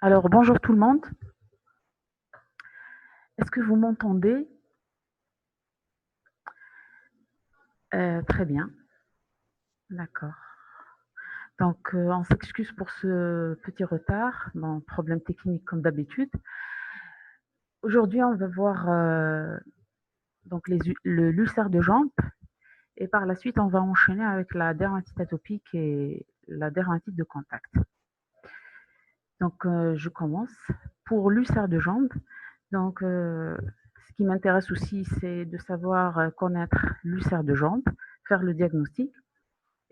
Alors, bonjour tout le monde. Est-ce que vous m'entendez? Très bien, d'accord. Donc, on s'excuse pour ce petit retard. Bon, problème technique comme d'habitude. Aujourd'hui, on va voir donc l'ulcère de jambe et par la suite, on va enchaîner avec la dermatite atopique et la dermatite de contact. Donc, je commence. Pour l'ulcère de jambe, donc, ce qui m'intéresse aussi, c'est de savoir connaître l'ulcère de jambe, faire le diagnostic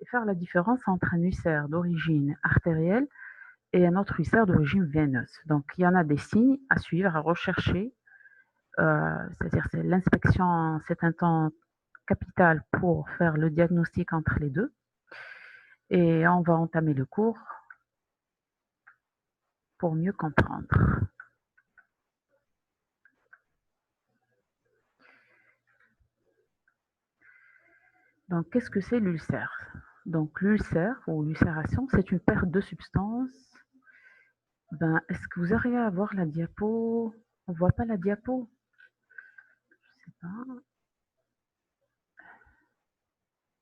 et faire la différence entre un ulcère d'origine artérielle et un autre ulcère d'origine veineuse. Donc, il y en a des signes à suivre, à rechercher. C'est-à-dire c'est l'inspection, c'est un temps capital pour faire le diagnostic entre les deux. Et on va entamer le cours pour mieux comprendre. Donc, qu'est-ce que c'est l'ulcère? Donc, l'ulcère ou l'ulcération, c'est une perte de substance. Ben, est-ce que vous arrivez à voir la diapo? On voit pas la diapo? Je sais pas.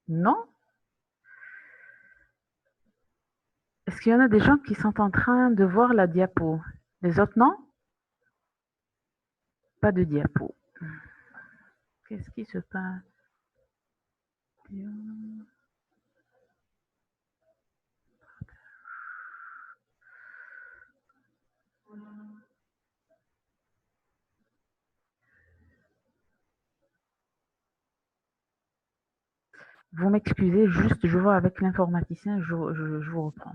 Non? Est-ce qu'il y en a des gens qui sont en train de voir la diapo? Les autres, non? Pas de diapo. Qu'est-ce qui se passe? Vous m'excusez, juste je vois avec l'informaticien, je vous reprends.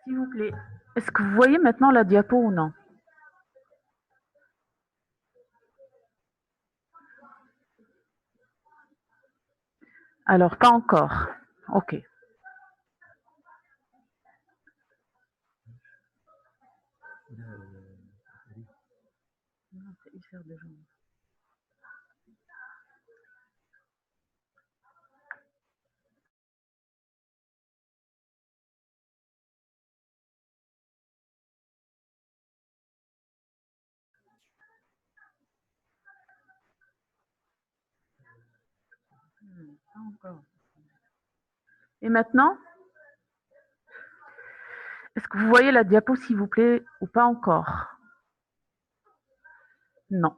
S'il vous plaît, est-ce que vous voyez maintenant la diapo ou non? Alors, pas encore. Ok. C'est ulcère de jambe. Pas encore. Et maintenant, est-ce que vous voyez la diapo, s'il vous plaît, ou pas encore? Non.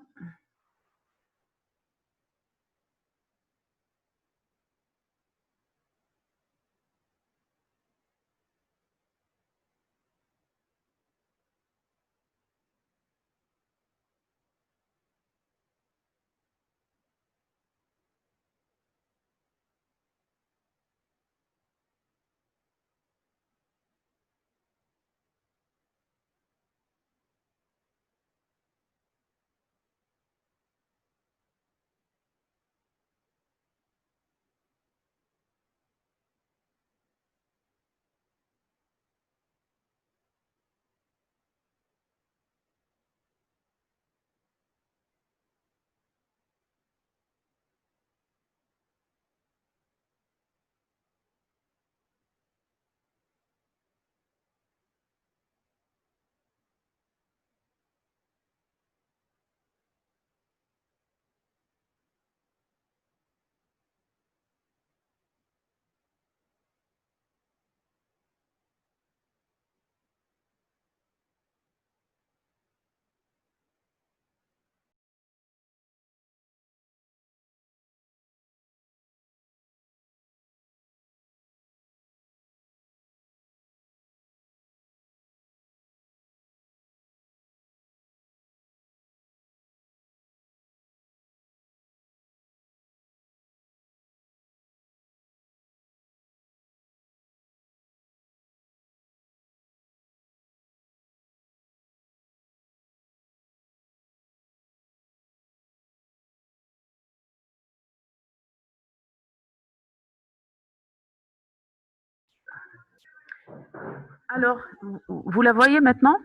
Alors, vous la voyez maintenant?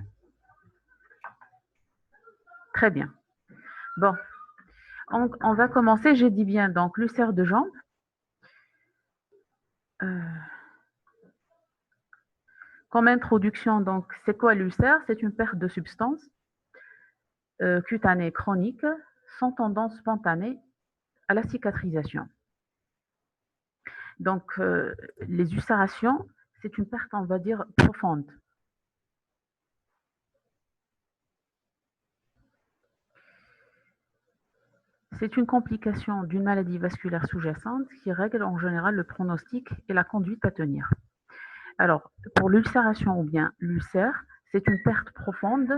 Très bien. Bon, on va commencer, j'ai dit bien, donc l'ulcère de jambe. Comme introduction, donc, c'est quoi l'ulcère? C'est une perte de substance cutanée chronique sans tendance spontanée à la cicatrisation. Donc, les ulcérations, c'est une perte, on va dire, profonde. C'est une complication d'une maladie vasculaire sous-jacente qui règle en général le pronostic et la conduite à tenir. Alors, pour l'ulcération ou bien l'ulcère, c'est une perte profonde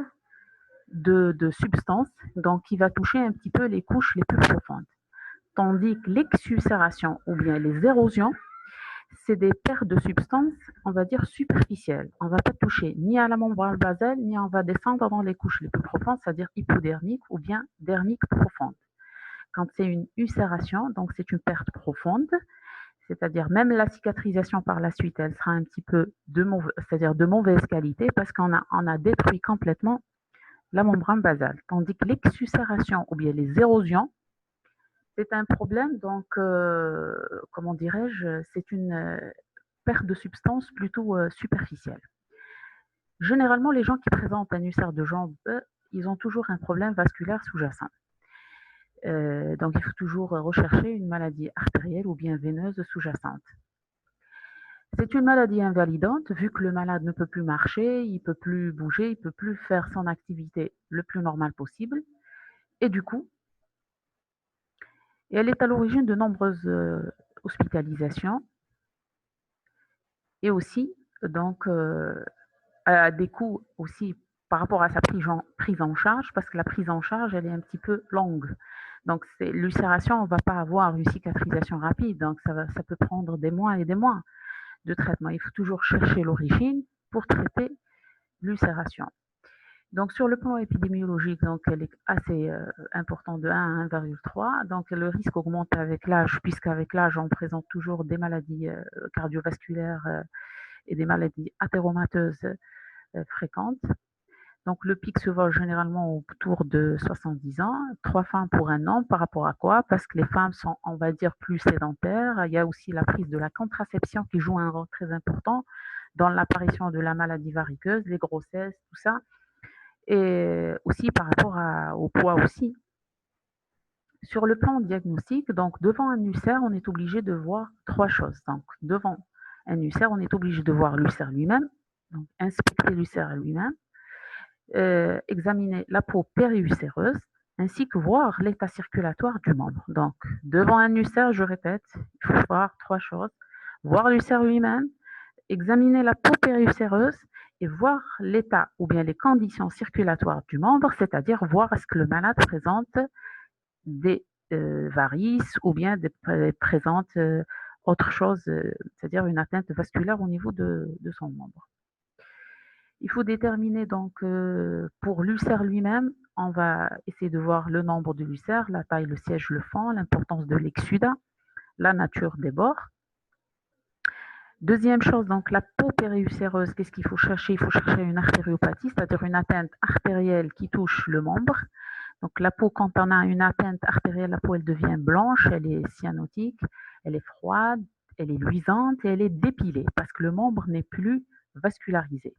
de substances, donc qui va toucher un petit peu les couches les plus profondes. Tandis que l'exulcération ou bien les érosions, c'est des pertes de substances, on va dire, superficielles. On ne va pas toucher ni à la membrane basale, ni on va descendre dans les couches les plus profondes, c'est-à-dire hypodermiques ou bien dermiques profondes. Quand c'est une ulcération, donc c'est une perte profonde, c'est-à-dire même la cicatrisation par la suite, elle sera un petit peu c'est-à-dire de mauvaise qualité parce qu'on a détruit complètement la membrane basale. Tandis que l'exulcération ou bien les érosions, c'est un problème, donc, comment dirais-je, c'est une perte de substance plutôt superficielle. Généralement, les gens qui présentent un ulcère de jambe, ils ont toujours un problème vasculaire sous-jacent. Donc, il faut toujours rechercher une maladie artérielle ou bien veineuse sous-jacente. C'est une maladie invalidante vu que le malade ne peut plus marcher, il ne peut plus bouger, il ne peut plus faire son activité le plus normal possible. Et du coup, elle est à l'origine de nombreuses hospitalisations et aussi donc à des coûts aussi par rapport à sa prise en charge, parce que la prise en charge, elle est un petit peu longue. Donc, l'ulcération, on ne va pas avoir une cicatrisation rapide, donc ça peut prendre des mois et des mois de traitement. Il faut toujours chercher l'origine pour traiter l'ulcération. Donc, sur le plan épidémiologique, donc, elle est assez importante de 1 à 1,3. Donc, le risque augmente avec l'âge, puisqu'avec l'âge, on présente toujours des maladies cardiovasculaires et des maladies athéromateuses fréquentes. Donc, le pic se voit généralement autour de 70 ans, 3 femmes pour un homme. Par rapport à quoi? Parce que les femmes sont, on va dire, plus sédentaires. Il y a aussi la prise de la contraception qui joue un rôle très important dans l'apparition de la maladie variceuse, les grossesses, tout ça. Et aussi par rapport au poids aussi. Sur le plan diagnostique, donc devant un ulcère, on est obligé de voir 3 choses. Donc, devant un ulcère, on est obligé de voir l'ulcère lui-même, donc inspecter l'ulcère lui-même, examiner la peau périulcéreuse, ainsi que voir l'état circulatoire du membre. Donc, devant un ulcère, je répète, il faut voir 3 choses. Voir l'ulcère lui-même, examiner la peau périulcéreuse et voir l'état ou bien les conditions circulatoires du membre, c'est-à-dire voir est-ce que le malade présente des varices ou bien présente autre chose, c'est-à-dire une atteinte vasculaire au niveau de son membre. Il faut déterminer donc pour l'ulcère lui-même, on va essayer de voir le nombre de l'ulcère, la taille, le siège, le fond, l'importance de l'exsudat, la nature des bords. Deuxième chose, donc la peau périulcéreuse, qu'est-ce qu'il faut chercher? Il faut chercher une artériopathie, c'est-à-dire une atteinte artérielle qui touche le membre. Donc la peau, quand on a une atteinte artérielle, la peau elle devient blanche, elle est cyanotique, elle est froide, elle est luisante et elle est dépilée parce que le membre n'est plus vascularisé.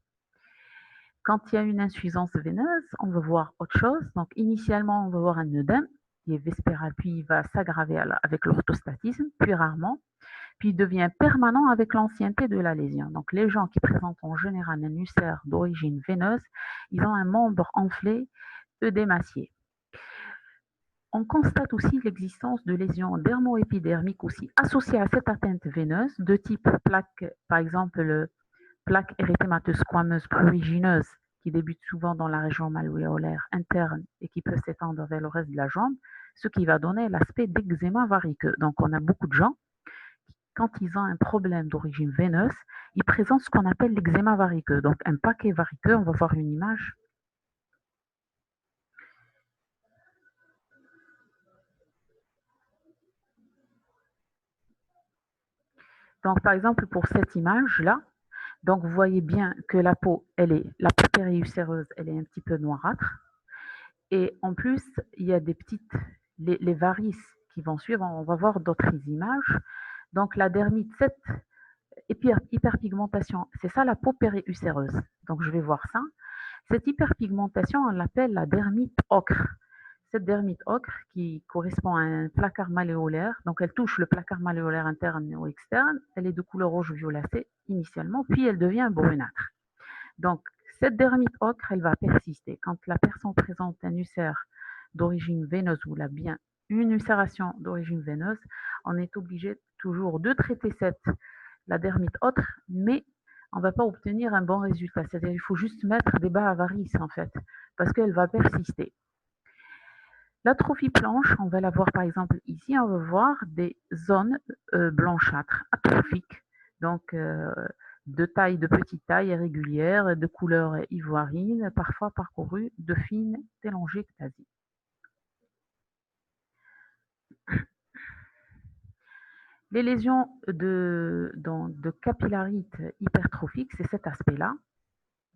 Quand il y a une insuffisance veineuse, on va voir autre chose. Donc initialement, on va voir un œdème qui est vespéral, puis il va s'aggraver avec l'orthostatisme, puis rarement, puis il devient permanent avec l'ancienneté de la lésion. Donc les gens qui présentent en général un ulcère d'origine veineuse, ils ont un membre enflé, œdémacié. On constate aussi l'existence de lésions dermoépidermiques aussi associées à cette atteinte veineuse de type plaque, par exemple plaque érythémateuse squameuse prurigineuse qui débute souvent dans la région malléolaire interne et qui peut s'étendre vers le reste de la jambe, ce qui va donner l'aspect d'eczéma variqueux. Donc on a beaucoup de gens quand ils ont un problème d'origine veineuse, ils présentent ce qu'on appelle l'eczéma variqueux. Donc un paquet variqueux, on va voir une image. Donc par exemple pour cette image-là, Donc, vous voyez bien que la peau périulcéreuse, elle est un petit peu noirâtre. Et en plus, il y a des petites, les varices qui vont suivre. On va voir d'autres images. Donc, la dermite, cette hyperpigmentation, c'est ça la peau périulcéreuse. Donc, je vais voir ça. Cette hyperpigmentation, on l'appelle la dermite ocre. Cette dermite ocre qui correspond à un placard malléolaire, donc elle touche le placard malléolaire interne ou externe, elle est de couleur rouge violacée initialement, puis elle devient brunâtre. Donc cette dermite ocre, elle va persister. Quand la personne présente un ulcère d'origine veineuse ou bien une ulcération d'origine veineuse, on est obligé toujours de traiter la dermite ocre, mais on ne va pas obtenir un bon résultat. C'est-à-dire qu'il faut juste mettre des bas à varices en fait, parce qu'elle va persister. L'atrophie blanche, on va la voir par exemple ici, on va voir des zones blanchâtres, atrophiques, donc de petite taille irrégulière, de couleur ivoirine, parfois parcourues de fines télangiectasies. Les lésions de capillarite hypertrophique, c'est cet aspect-là.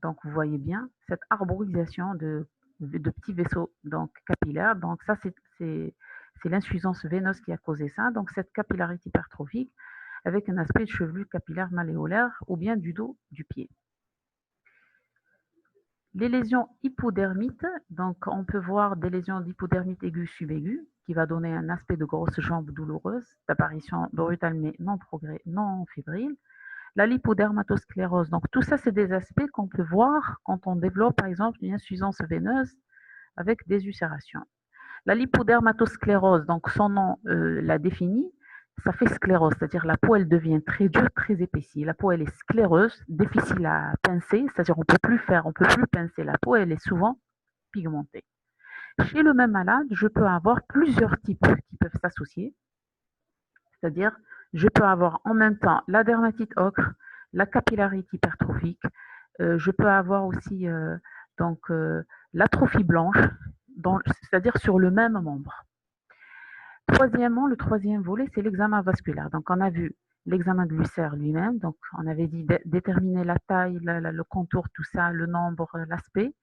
Donc vous voyez bien cette arborisation de petits vaisseaux donc capillaires. Donc ça, c'est l'insuffisance veineuse qui a causé ça. Donc cette capillarité hypertrophique avec un aspect de chevelu capillaire malléolaire ou bien du dos du pied. Les lésions hypodermites, donc on peut voir des lésions d'hypodermite aiguë subaiguë qui va donner un aspect de grosse jambe douloureuse, d'apparition brutale mais non fébrile. La lipodermatosclérose, donc tout ça, c'est des aspects qu'on peut voir quand on développe, par exemple, une insuffisance veineuse avec des ulcérations. La lipodermatosclérose, donc son nom la définit, ça fait sclérose, c'est-à-dire la peau, elle devient très dure, très épaissie. La peau, elle est scléreuse, difficile à pincer, c'est-à-dire on ne peut plus pincer la peau, elle est souvent pigmentée. Chez le même malade, je peux avoir plusieurs types qui peuvent s'associer, c'est-à-dire je peux avoir en même temps la dermatite ocre, la capillarite hypertrophique, je peux avoir aussi l'atrophie blanche, c'est-à-dire sur le même membre. Troisièmement, le troisième volet, c'est l'examen vasculaire. Donc, on a vu l'examen de l'ulcère lui-même. Donc, on avait dit déterminer la taille, le contour, tout ça, le nombre, l'aspect.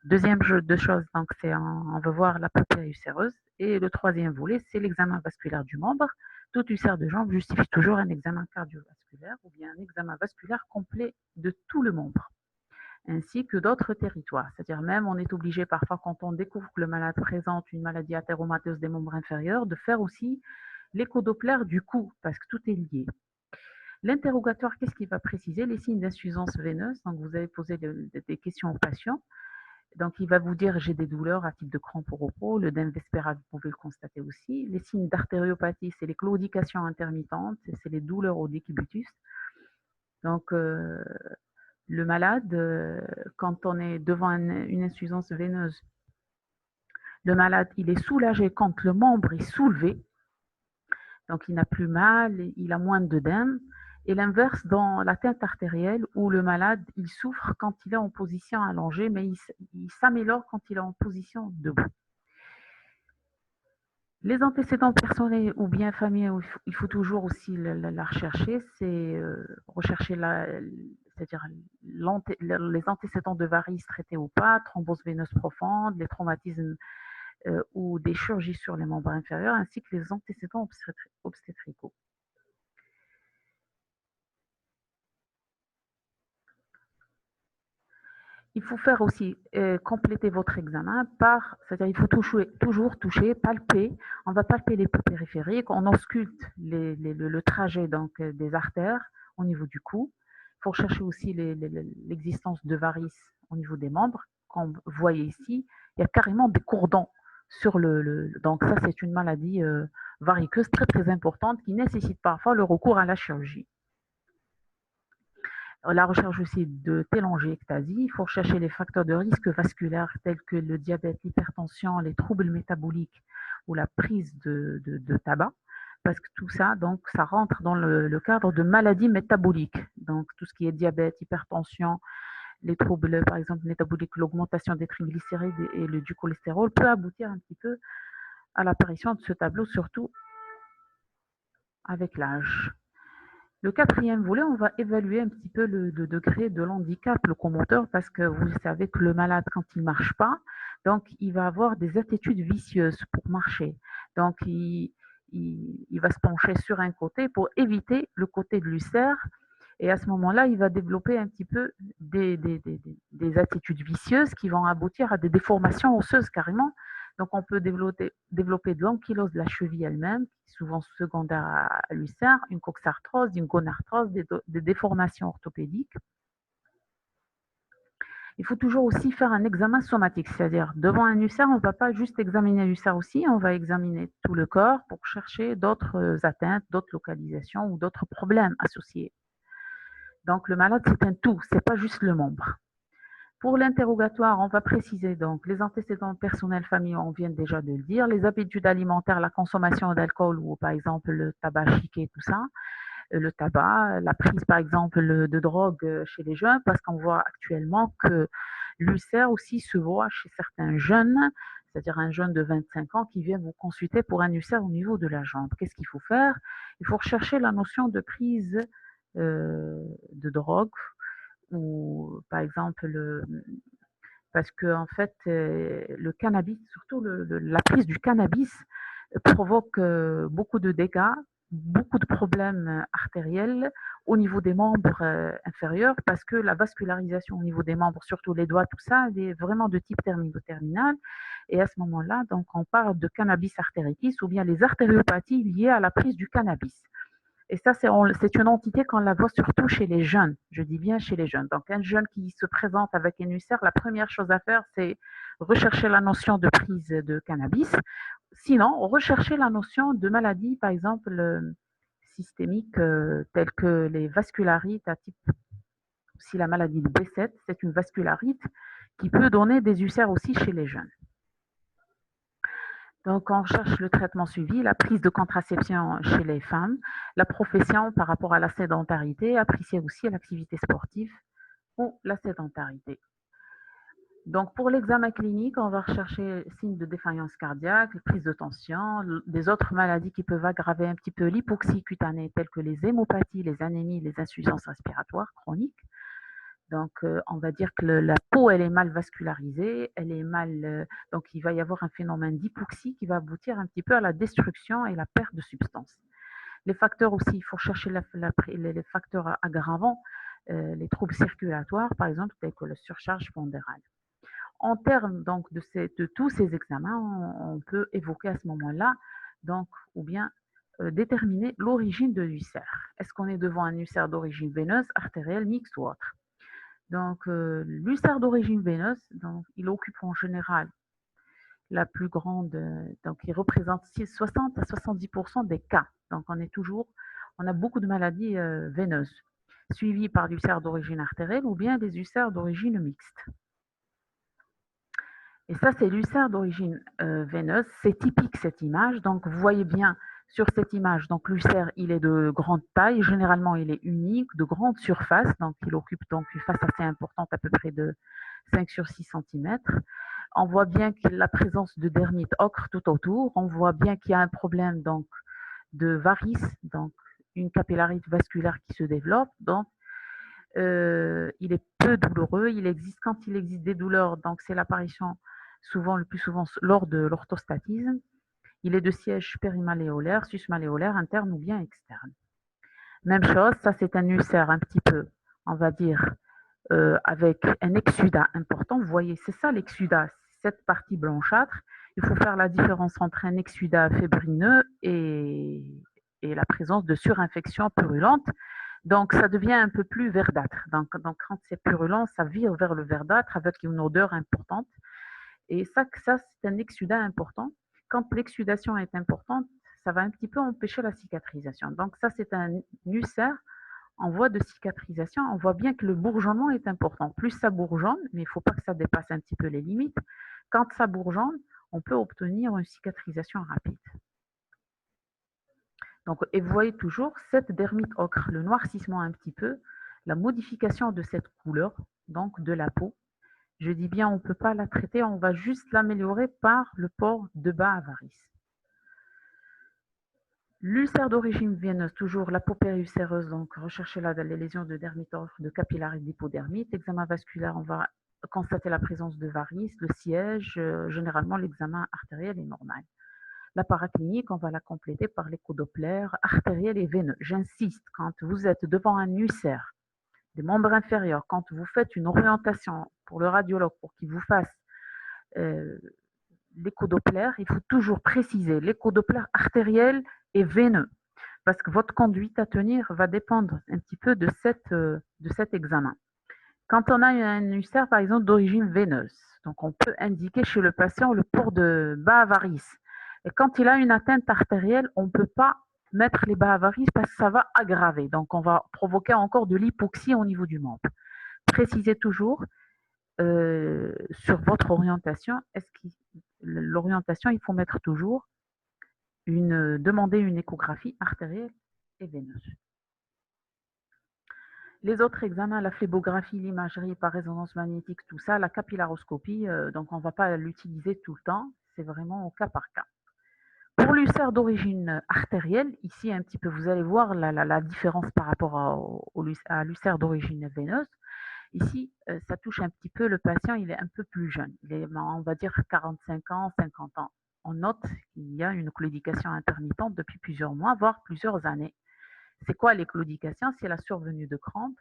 Deuxième jeu de choses, donc, c'est on veut voir la peau ulcéreuse. Et le troisième volet, c'est l'examen vasculaire du membre. Tout ulcère de jambe justifie toujours un examen cardiovasculaire ou bien un examen vasculaire complet de tout le membre, ainsi que d'autres territoires. C'est-à-dire même, on est obligé parfois, quand on découvre que le malade présente une maladie athéromateuse des membres inférieurs, de faire aussi l'écho-doppler du cou, parce que tout est lié. L'interrogatoire, qu'est-ce qu'il va préciser? Les signes d'insuffisance veineuse. Donc, vous avez posé des questions au patient. Donc, il va vous dire, j'ai des douleurs à type de crampes au repos. L'œdème vespéral, vous pouvez le constater aussi. Les signes d'artériopathie, c'est les claudications intermittentes, c'est les douleurs au décubitus. Donc, le malade, quand on est devant une insuffisance veineuse, le malade, il est soulagé quand le membre est soulevé. Donc, il n'a plus mal, il a moins d'œdème. Et l'inverse dans l'atteinte artérielle, où le malade, il souffre quand il est en position allongée, mais il s'améliore quand il est en position debout. Les antécédents personnels ou bien familiaux, il faut toujours aussi la rechercher. C'est rechercher c'est-à-dire les antécédents de varices traités ou pas, thrombose veineuse profonde, les traumatismes ou des chirurgies sur les membres inférieurs, ainsi que les antécédents obstétricaux. Il faut faire aussi compléter votre examen par, c'est-à-dire il faut toujours toucher, palper. On va palper les peaux périphériques, on ausculte le trajet donc des artères au niveau du cou. Il faut rechercher aussi l'existence de varices au niveau des membres. Comme vous voyez ici, il y a carrément des cordons sur donc ça c'est une maladie variceuse très très importante qui nécessite parfois le recours à la chirurgie. La recherche aussi de télangiectasie, il faut rechercher les facteurs de risque vasculaire tels que le diabète, l'hypertension, les troubles métaboliques ou la prise de tabac, parce que tout ça, donc, ça rentre dans le cadre de maladies métaboliques. Donc, tout ce qui est diabète, hypertension, les troubles, par exemple, métaboliques, l'augmentation des triglycérides et du cholestérol peut aboutir un petit peu à l'apparition de ce tableau, surtout avec l'âge. Le quatrième volet, on va évaluer un petit peu le degré de l'handicap locomoteur parce que vous savez que le malade, quand il ne marche pas, donc il va avoir des attitudes vicieuses pour marcher. Donc il va se pencher sur un côté pour éviter le côté de l'ulcère et à ce moment-là, il va développer un petit peu des attitudes vicieuses qui vont aboutir à des déformations osseuses carrément. Donc, on peut développer de l'ankylose de la cheville elle-même, souvent secondaire à l'ulcère, une coxarthrose, une gonarthrose, des déformations orthopédiques. Il faut toujours aussi faire un examen somatique, c'est-à-dire devant un ulcère, on ne va pas juste examiner l'ulcère aussi, on va examiner tout le corps pour chercher d'autres atteintes, d'autres localisations ou d'autres problèmes associés. Donc, le malade, c'est un tout, c'est pas juste le membre. Pour l'interrogatoire, on va préciser donc les antécédents personnels familiaux, on vient déjà de le dire, les habitudes alimentaires, la consommation d'alcool ou par exemple le tabac chiqué, tout ça, le tabac, la prise par exemple de drogue chez les jeunes, parce qu'on voit actuellement que l'ulcère aussi se voit chez certains jeunes, c'est-à-dire un jeune de 25 ans qui vient vous consulter pour un ulcère au niveau de la jambe. Qu'est-ce qu'il faut faire? Il faut rechercher la notion de prise de drogue ou par exemple parce que en fait le cannabis, surtout la prise du cannabis provoque beaucoup de dégâts, beaucoup de problèmes artériels au niveau des membres inférieurs parce que la vascularisation au niveau des membres, surtout les doigts, tout ça, elle est vraiment de type terminal. Et à ce moment-là, donc on parle de cannabis artéritis ou bien les artériopathies liées à la prise du cannabis. Et ça, c'est une entité qu'on la voit surtout chez les jeunes. Je dis bien chez les jeunes. Donc, un jeune qui se présente avec un ulcère, la première chose à faire, c'est rechercher la notion de prise de cannabis. Sinon, rechercher la notion de maladie, par exemple, systémique, telles que les vascularites à type, si la maladie de B7, c'est une vascularite qui peut donner des ulcères aussi chez les jeunes. Donc, on cherche le traitement suivi, la prise de contraception chez les femmes, la profession par rapport à la sédentarité, apprécier aussi l'activité sportive ou la sédentarité. Donc, pour l'examen clinique, on va rechercher signes de défaillance cardiaque, prise de tension, des autres maladies qui peuvent aggraver un petit peu l'hypoxie cutanée, telles que les hémopathies, les anémies, les insuffisances respiratoires chroniques. Donc, on va dire que la peau, elle est mal vascularisée, elle est mal, donc il va y avoir un phénomène d'hypoxie qui va aboutir un petit peu à la destruction et la perte de substance. Les facteurs aussi, il faut chercher les facteurs aggravants, les troubles circulatoires, par exemple, tels que la surcharge pondérale. En termes donc de tous ces examens, on peut évoquer à ce moment-là, donc, ou bien déterminer l'origine de l'ulcère. Est-ce qu'on est devant un ulcère d'origine veineuse, artérielle, mixte ou autre? Donc, l'ulcère d'origine veineuse, donc, il occupe en général la plus grande, donc il représente 60 à 70% des cas. Donc, on a beaucoup de maladies veineuses, suivies par l'ulcère d'origine artérielle ou bien des ulcères d'origine mixte. Et ça, c'est l'ulcère d'origine veineuse. C'est typique cette image. Donc, vous voyez bien sur cette image, donc l'ulcère, il est de grande taille. Généralement, il est unique, de grande surface. Donc, il occupe donc une face assez importante, à peu près de 5 sur 6 cm. On voit bien qu'il y a la présence de dermite ocre tout autour. On voit bien qu'il y a un problème donc de varices, donc une capillarité vasculaire qui se développe. Donc, il est peu douloureux. Quand il existe des douleurs, donc c'est l'apparition le plus souvent lors de l'orthostatisme. Il est de siège périmalléolaire, susmalléolaire, interne ou bien externe. Même chose, ça c'est un ulcère un petit peu, on va dire, avec un exsudat important. Vous voyez, c'est ça l'exsudat, cette partie blanchâtre. Il faut faire la différence entre un exsudat fébrineux et la présence de surinfection purulente. Donc, ça devient un peu plus verdâtre. Donc quand c'est purulent, ça vire vers le verdâtre avec une odeur importante. Et ça c'est un exsudat important. Quand l'exsudation est importante, ça va un petit peu empêcher la cicatrisation. Donc, ça, c'est un ulcère en voie de cicatrisation. On voit bien que le bourgeonnement est important. Plus ça bourgeonne, mais il ne faut pas que ça dépasse un petit peu les limites. Quand ça bourgeonne, on peut obtenir une cicatrisation rapide. Donc, et vous voyez toujours cette dermite ocre, le noircissement un petit peu, la modification de cette couleur, donc de la peau. Je dis bien, on ne peut pas la traiter, on va juste l'améliorer par le port de bas à varices. L'ulcère d'origine veineuse, toujours la paupière ulcéreuse, donc rechercher là les lésions de dermitophe, de capillare et d'hypodermite. L'examen vasculaire, on va constater la présence de varices, le siège. Généralement, l'examen artériel est normal. La paraclinique, on va la compléter par l'échodoppler artériel et veineux. J'insiste, quand vous êtes devant un ulcère des membres inférieurs, quand vous faites une orientation pour le radiologue pour qu'il vous fasse l'échodoppler, il faut toujours préciser l'échodoppler artériel et veineux, parce que votre conduite à tenir va dépendre un petit peu de cet examen. Quand on a un ulcère, par exemple, d'origine veineuse, donc on peut indiquer chez le patient le port de bas à varices. Et quand il a une atteinte artérielle, on ne peut pas mettre les bas à varices parce que ça va aggraver. Donc on va provoquer encore de l'hypoxie au niveau du membre. Précisez toujours sur votre orientation, l'orientation, il faut mettre toujours demander une échographie artérielle et veineuse. Les autres examens, la phlébographie, l'imagerie par résonance magnétique, tout ça, la capillaroscopie, donc on ne va pas l'utiliser tout le temps, c'est vraiment au cas par cas. Pour l'ulcère d'origine artérielle, ici un petit peu, vous allez voir la différence par rapport à l'ulcère d'origine veineuse. Ici, ça touche un petit peu le patient, il est un peu plus jeune, il est, on va dire 45 ans, 50 ans. On note qu'il y a une claudication intermittente depuis plusieurs mois, voire plusieurs années. C'est quoi les claudications? C'est la survenue de crampes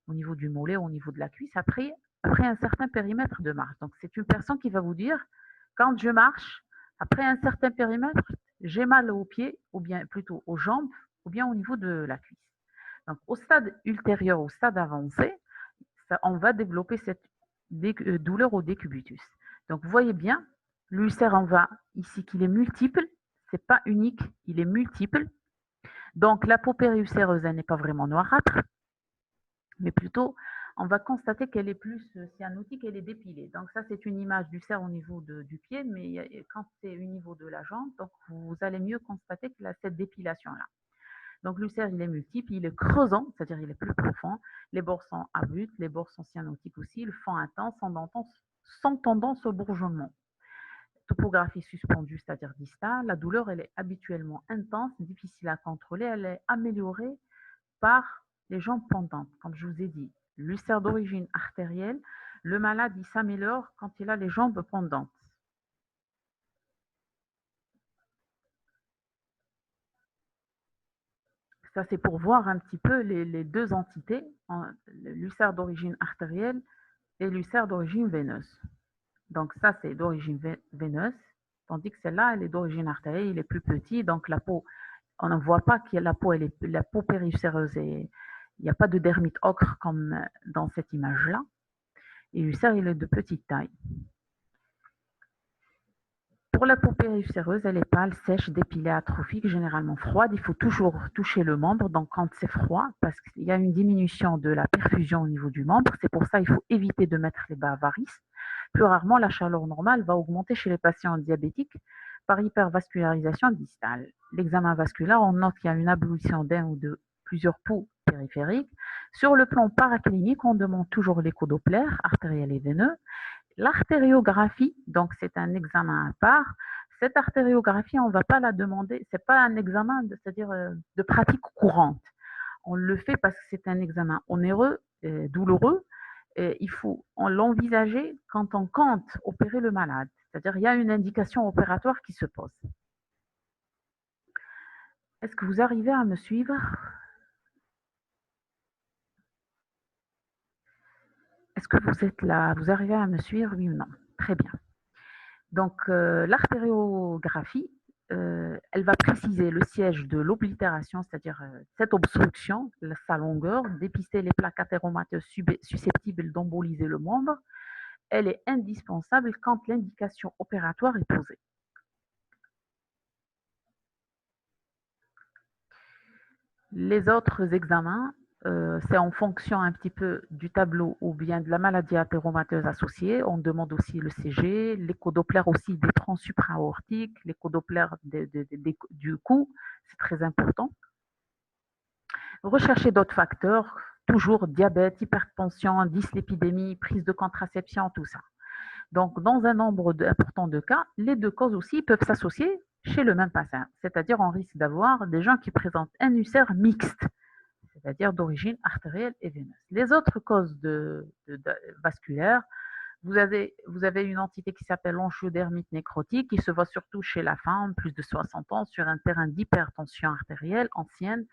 au niveau du mollet, au niveau de la cuisse, après un certain périmètre de marche. Donc, c'est une personne qui va vous dire, quand je marche, après un certain périmètre, j'ai mal aux pieds, ou bien plutôt aux jambes, ou bien au niveau de la cuisse. Donc, au stade ultérieur, au stade avancé, on va développer cette douleur au décubitus. Donc, vous voyez bien, l'ulcère, on va ici qu'il est multiple, c'est pas unique, il est multiple. Donc, la paupière ulcéreuse, elle n'est pas vraiment noirâtre, mais plutôt, on va constater qu'elle est plus cyanotique, elle est dépilée. Donc, ça, c'est une image d'ulcère au niveau du pied, mais quand c'est au niveau de la jambe, donc vous allez mieux constater qu'il a cette dépilation-là. Donc, l'ulcère, il est multiple, il est creusant, c'est-à-dire il est plus profond. Les bords sont abrupts, les bords sont cyanotiques aussi, le fond intense, sans tendance au bourgeonnement. Topographie suspendue, c'est-à-dire distale. La douleur, elle est habituellement intense, difficile à contrôler. Elle est améliorée par les jambes pendantes. Comme je vous ai dit, l'ulcère d'origine artérielle, le malade, il s'améliore quand il a les jambes pendantes. Ça, c'est pour voir un petit peu les deux entités, l'ulcère d'origine artérielle et l'ulcère d'origine veineuse. Donc ça, c'est d'origine veineuse, tandis que celle-là, elle est d'origine artérielle, il est plus petit, donc la peau, on ne voit pas que la peau périulcéreuse, il n'y a pas de dermite ocre comme dans cette image-là, et l'ulcère, il est de petite taille. Pour la peau périulcéreuse, elle est pâle, sèche, dépilée, atrophique, généralement froide. Il faut toujours toucher le membre, donc quand c'est froid, parce qu'il y a une diminution de la perfusion au niveau du membre. C'est pour ça qu'il faut éviter de mettre les bas à varices. Plus rarement, la chaleur normale va augmenter chez les patients diabétiques par hypervascularisation distale. L'examen vasculaire, on note qu'il y a une ablution d'un ou de plusieurs poux périphériques. Sur le plan paraclinique, on demande toujours l'échodoppler artériel et veineux. L'artériographie, donc c'est un examen à part. Cette artériographie, on ne va pas la demander, ce n'est pas un examen, c'est-à-dire de pratique courante. On le fait parce que c'est un examen onéreux, douloureux, et il faut l'envisager quand on compte opérer le malade. C'est-à-dire il y a une indication opératoire qui se pose. Est-ce que vous arrivez à me suivre? Est-ce que vous êtes là? Vous arrivez à me suivre, oui ou non? Très bien. Donc, l'artériographie, elle va préciser le siège de l'oblitération, c'est-à-dire cette obstruction, sa longueur, dépister les plaques athéromateuses susceptibles d'emboliser le membre. Elle est indispensable quand l'indication opératoire est posée. Les autres examens, c'est en fonction un petit peu du tableau ou bien de la maladie athéromateuse associée. On demande aussi le CG, l'échodoppler aussi des troncs supra-aortiques, l'échodoppler du cou, c'est très important. Rechercher d'autres facteurs, toujours diabète, hypertension, dyslipidémie, prise de contraception, tout ça. Donc, dans un nombre important de cas, les deux causes aussi peuvent s'associer chez le même patient. C'est-à-dire, on risque d'avoir des gens qui présentent un ulcère mixte, c'est-à-dire d'origine artérielle et veineuse. Les autres causes vasculaires, vous avez une entité qui s'appelle l'angiodermite nécrotique, qui se voit surtout chez la femme, plus de 60 ans, sur un terrain d'hypertension artérielle ancienne,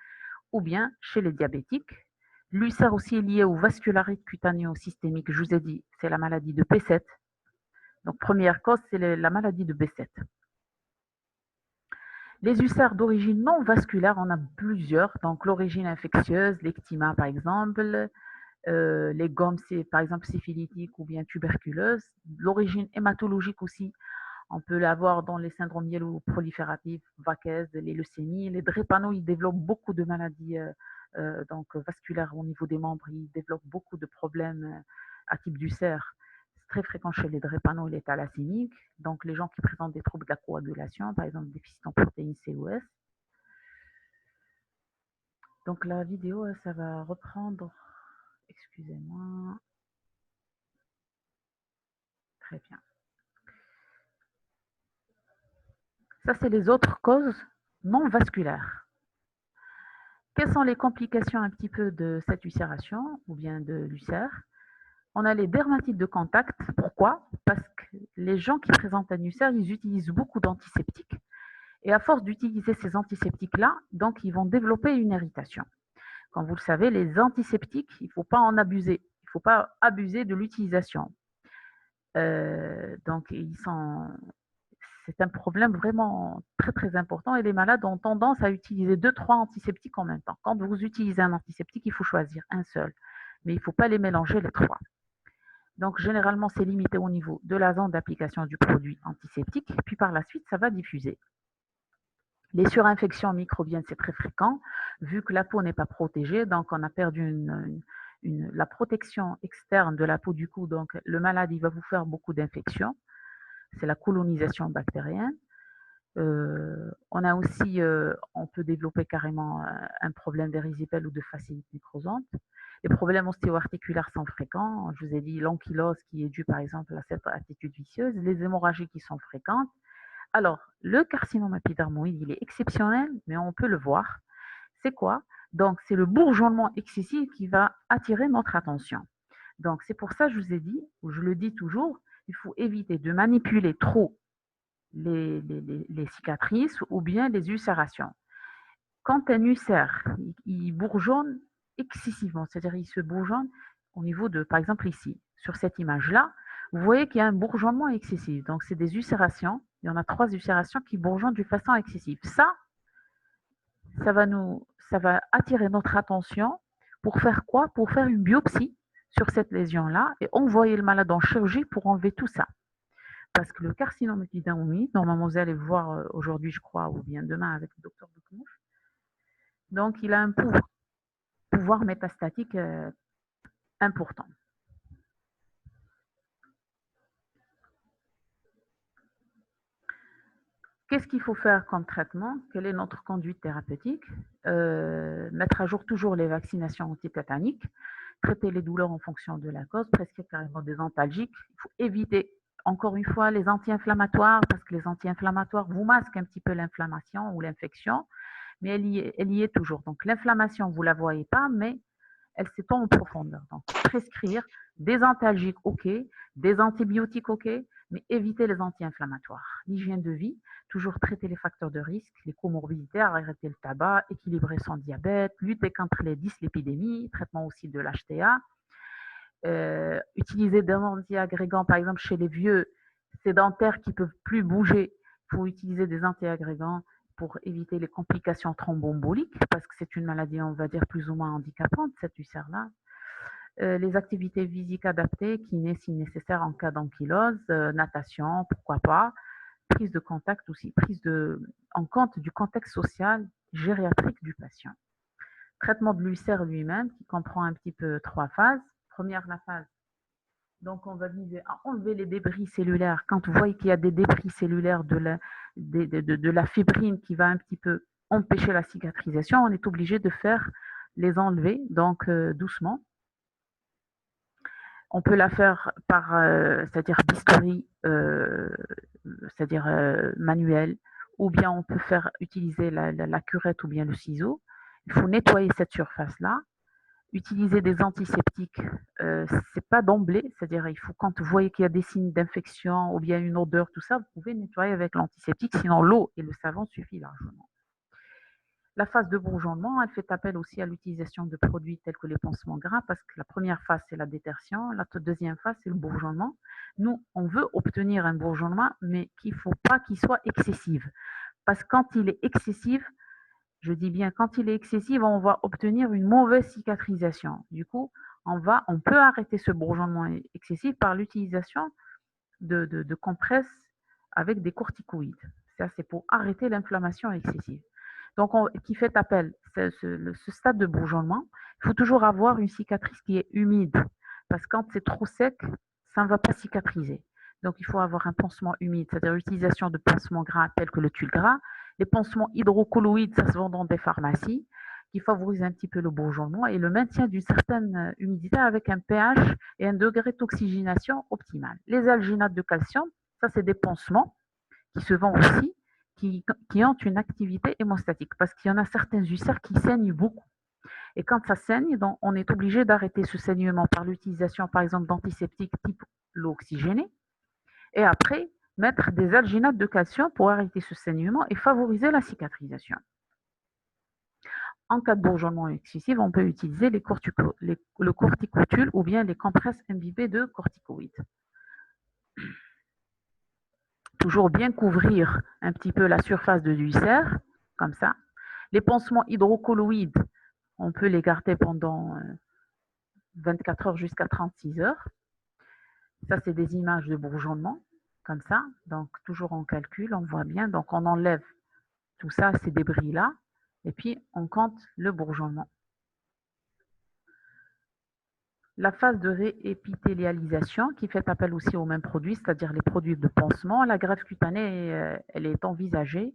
ou bien chez les diabétiques. L'ulcère aussi est lié au vascularite cutaneo-systémique, je vous ai dit, c'est la maladie de B7. Donc, première cause, c'est la maladie de B7. Les ulcères d'origine non vasculaire, on a plusieurs. Donc, l'origine infectieuse, l'ectyma par exemple, les gommes, par exemple syphilitiques ou bien tuberculeuses. L'origine hématologique aussi, on peut l'avoir dans les syndromes myéloprolifératifs, Vaquez, les leucémies. Les drépano, ils développent beaucoup de maladies donc vasculaires au niveau des membres. Ils développent beaucoup de problèmes à type d'ulcère. C'est très fréquent chez les drépano et les thalassémiques. Donc, les gens qui présentent des troubles de la coagulation, par exemple déficit en protéines C ou S. Donc, la vidéo, ça va reprendre. Excusez-moi. Très bien. Ça, c'est les autres causes non vasculaires. Quelles sont les complications un petit peu de cette ulcération ou bien de l'ulcère? On a les dermatites de contact. Pourquoi? Parce que les gens qui présentent un ulcère, ils utilisent beaucoup d'antiseptiques. Et à force d'utiliser ces antiseptiques-là, donc ils vont développer une irritation. Comme vous le savez, les antiseptiques, il ne faut pas en abuser. Il ne faut pas abuser de l'utilisation. Donc, c'est un problème vraiment très très important et les malades ont tendance à utiliser 2-3 antiseptiques en même temps. Quand vous utilisez un antiseptique, il faut choisir un seul, mais il ne faut pas les mélanger les trois. Donc généralement, c'est limité au niveau de la zone d'application du produit antiseptique, puis par la suite, ça va diffuser. Les surinfections microbiennes, c'est très fréquent, vu que la peau n'est pas protégée, donc on a perdu la protection externe de la peau du cou, donc le malade, il va vous faire beaucoup d'infections. C'est la colonisation bactérienne. On a aussi, on peut développer carrément un problème d'érysipèle ou de fasciite nécrosante. Les problèmes ostéo-articulaires sont fréquents. Je vous ai dit l'ankylose qui est due par exemple à cette attitude vicieuse, les hémorragies qui sont fréquentes. Alors, le carcinome épidermoïde, il est exceptionnel, mais on peut le voir. C'est quoi? Donc, c'est le bourgeonnement excessif qui va attirer notre attention. Donc, c'est pour ça que je vous ai dit, ou je le dis toujours, il faut éviter de manipuler trop les cicatrices ou bien les ulcérations. Quand un ulcère, il bourgeonne excessivement, c'est-à-dire il se bourgeonne au niveau de, par exemple ici, sur cette image-là, vous voyez qu'il y a un bourgeonnement excessif. Donc, c'est des ulcérations. Il y en a 3 ulcérations qui bourgeonnent de façon excessive. Ça va attirer notre attention pour faire quoi? Pour faire une biopsie sur cette lésion-là et envoyer le malade en chirurgie pour enlever tout ça. Parce que le carcinome épidermoïde, normalement vous allez le voir aujourd'hui, je crois, ou bien demain avec le docteur Boukmouche, donc il a un pouvoir métastatique important. Qu'est-ce qu'il faut faire comme traitement? Quelle est notre conduite thérapeutique? Mettre à jour toujours les vaccinations antitétaniques, traiter les douleurs en fonction de la cause, prescrire carrément des antalgiques. Il faut éviter, encore une fois, les anti-inflammatoires, parce que les anti-inflammatoires vous masquent un petit peu l'inflammation ou l'infection, mais elle y est toujours. Donc l'inflammation, vous ne la voyez pas, mais elle s'étend en profondeur. Donc prescrire des antalgiques, ok, des antibiotiques, ok, mais éviter les anti-inflammatoires. L'hygiène de vie, toujours traiter les facteurs de risque, les comorbidités, arrêter le tabac, équilibrer son diabète, lutter contre les dyslipidémies, traitement aussi de l'HTA, utiliser des antiagrégants, par exemple chez les vieux sédentaires qui ne peuvent plus bouger, il faut utiliser des antiagrégants pour éviter les complications thromboemboliques, parce que c'est une maladie, on va dire, plus ou moins handicapante, cette ulcère-là. Les activités physiques adaptées, kiné si nécessaire en cas d'ankylose, natation, pourquoi pas, prise de contact aussi, en compte du contexte social gériatrique du patient. Traitement de l'ulcère lui-même qui comprend un petit peu 3 phases. Première, la phase, donc on va viser à enlever les débris cellulaires. Quand vous voyez qu'il y a des débris cellulaires de la fibrine qui va un petit peu empêcher la cicatrisation, on est obligé de faire les enlever, donc doucement. On peut la faire par, c'est-à-dire bistouri, c'est-à-dire manuel, ou bien on peut utiliser la curette ou bien le ciseau. Il faut nettoyer cette surface-là. Utiliser des antiseptiques, c'est pas d'emblée, c'est-à-dire il faut quand vous voyez qu'il y a des signes d'infection ou bien une odeur, tout ça, vous pouvez nettoyer avec l'antiseptique, sinon l'eau et le savon suffit largement. La phase de bourgeonnement, elle fait appel aussi à l'utilisation de produits tels que les pansements gras, parce que la première phase, c'est la détertion, la deuxième phase, c'est le bourgeonnement. Nous, on veut obtenir un bourgeonnement, mais qu'il ne faut pas qu'il soit excessif. Parce que quand il est excessif, je dis bien quand il est excessif, on va obtenir une mauvaise cicatrisation. Du coup, on peut arrêter ce bourgeonnement excessif par l'utilisation de compresses avec des corticoïdes. Ça, c'est pour arrêter l'inflammation excessive. Donc, qui fait appel, ce stade de bourgeonnement, il faut toujours avoir une cicatrice qui est humide, parce que quand c'est trop sec, ça ne va pas cicatriser. Donc, il faut avoir un pansement humide, c'est-à-dire l'utilisation de pansements gras tels que le tulle gras. Les pansements hydrocolloïdes, ça se vend dans des pharmacies, qui favorisent un petit peu le bourgeonnement et le maintien d'une certaine humidité avec un pH et un degré d'oxygénation optimal. Les alginates de calcium, ça c'est des pansements qui se vendent aussi, qui ont une activité hémostatique, parce qu'il y en a certains ulcères qui saignent beaucoup. Et quand ça saigne, donc, on est obligé d'arrêter ce saignement par l'utilisation, par exemple, d'antiseptiques type l'eau oxygénée, et après, mettre des alginates de calcium pour arrêter ce saignement et favoriser la cicatrisation. En cas de bourgeonnement excessif, on peut utiliser le corticotule ou bien les compresses imbibées de corticoïdes. Toujours bien couvrir un petit peu la surface de l'ulcère, comme ça. Les pansements hydrocolloïdes, on peut les garder pendant 24 heures jusqu'à 36 heures. Ça, c'est des images de bourgeonnement, comme ça. Donc, toujours en calcul, on voit bien. Donc, on enlève tout ça, ces débris-là, et puis on compte le bourgeonnement. La phase de réépithélialisation, qui fait appel aussi aux mêmes produits, c'est-à-dire les produits de pansement, la greffe cutanée, elle est envisagée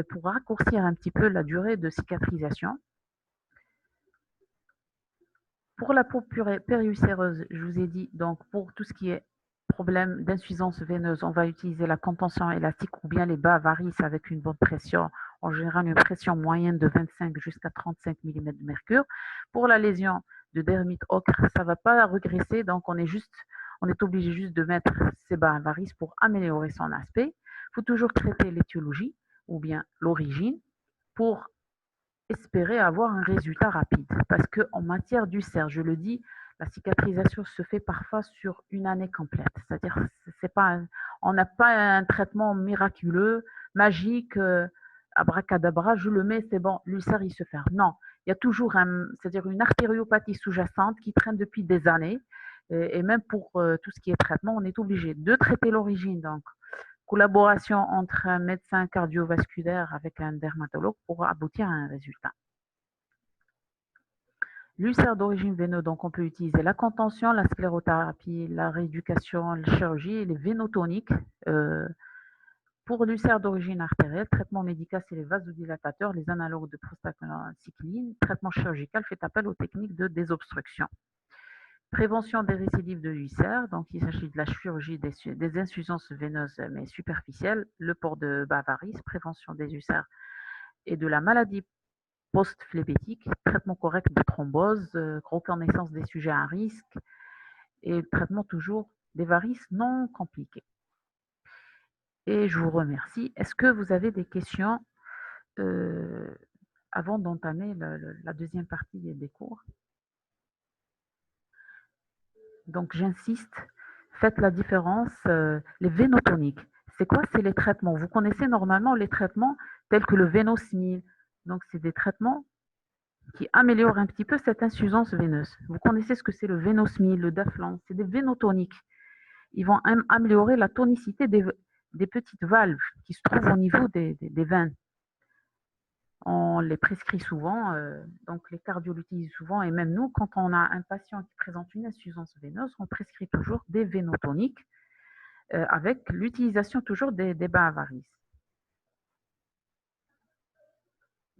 pour raccourcir un petit peu la durée de cicatrisation. Pour la peau périulcéreuse, je vous ai dit, donc pour tout ce qui est problème d'insuffisance veineuse, on va utiliser la contention élastique ou bien les bas varices avec une bonne pression, en général une pression moyenne de 25 jusqu'à 35 mm de mercure. Pour la lésion de dermite ocre, ça ne va pas regresser, donc on est obligé juste de mettre ces bas varices pour améliorer son aspect. Il faut toujours traiter l'étiologie ou bien l'origine pour espérer avoir un résultat rapide. Parce qu'en matière d'ulcère, je le dis, la cicatrisation se fait parfois sur une année complète. C'est-à-dire, on n'a pas un traitement miraculeux, magique, abracadabra, je le mets, c'est bon, l'ulcère, il se ferme. Non, il y a toujours c'est-à-dire une artériopathie sous-jacente qui traîne depuis des années. Et même pour tout ce qui est traitement, on est obligé de traiter l'origine. Donc, collaboration entre un médecin cardiovasculaire avec un dermatologue pour aboutir à un résultat. L'ulcère d'origine veineuse, donc on peut utiliser la contention, la sclérothérapie, la rééducation, la chirurgie et les vénotoniques. Pour l'ulcère d'origine artérielle, traitement médical, c'est les vasodilatateurs, les analogues de prostacycline. Traitement chirurgical fait appel aux techniques de désobstruction. Prévention des récidives de l'ulcère, donc il s'agit de la chirurgie des insuffisances veineuses mais superficielles, le port de bas varices, prévention des ulcères et de la maladie post-phlébétique, traitement correct de thrombose, reconnaissance des sujets à risque et traitement toujours des varices non compliquées. Et je vous remercie. Est-ce que vous avez des questions avant d'entamer la deuxième partie des cours? Donc, j'insiste, faites la différence. Les vénotoniques, c'est quoi? C'est les traitements. Vous connaissez normalement les traitements tels que le Vénosmil. Donc, c'est des traitements qui améliorent un petit peu cette insuffisance veineuse. Vous connaissez ce que c'est le Vénosmil, le Daflan, c'est des vénotoniques. Ils vont améliorer la tonicité des petites valves qui se trouvent au niveau des veines. On les prescrit souvent, donc les cardios l'utilisent souvent, et même nous, quand on a un patient qui présente une insuffisance veineuse, on prescrit toujours des vénotoniques avec l'utilisation toujours des bains à varices.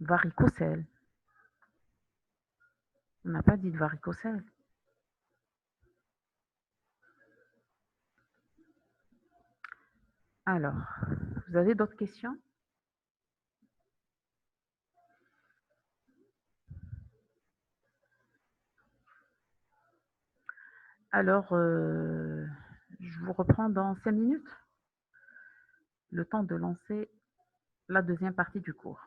Varicocèle. On n'a pas dit de varicocèle. Alors, vous avez d'autres questions? Alors, je vous reprends dans 5 minutes, le temps de lancer la deuxième partie du cours.